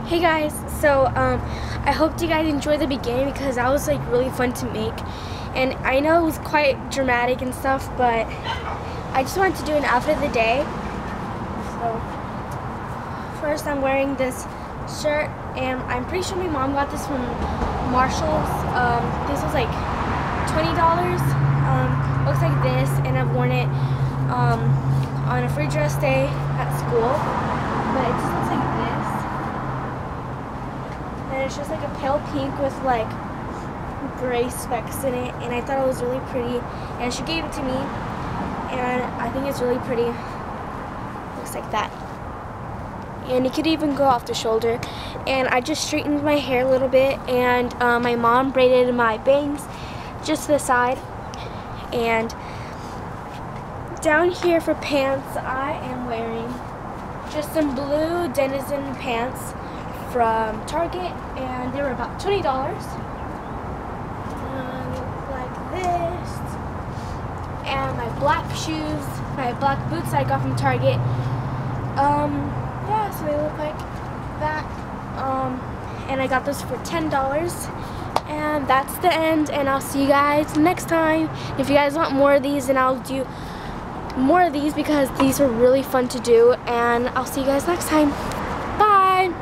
Hey guys, so I hope you guys enjoyed the beginning because that was like really fun to make, and I know it was quite dramatic and stuff, but I just wanted to do an outfit of the day. So first I'm wearing this shirt, and I'm pretty sure my mom got this from Marshall's. This was like $20. Looks like this, and I've worn it on a free dress day at school, but it just looks like this. And it's just like a pale pink with like gray specks in it, and I thought it was really pretty, and she gave it to me, and I think it's really pretty. Looks like that, and it could even go off the shoulder. And I just straightened my hair a little bit, and my mom braided my bangs just to the side. And down here for pants, I am wearing just some blue Denizen pants from Target, and they were about $20. Like this, and my black shoes, my black boots I got from Target. Yeah, so they look like that. And I got those for $10. And that's the end, and I'll see you guys next time. If you guys want more of these, then I'll do more of these because these are really fun to do, and I'll see you guys next time. Bye.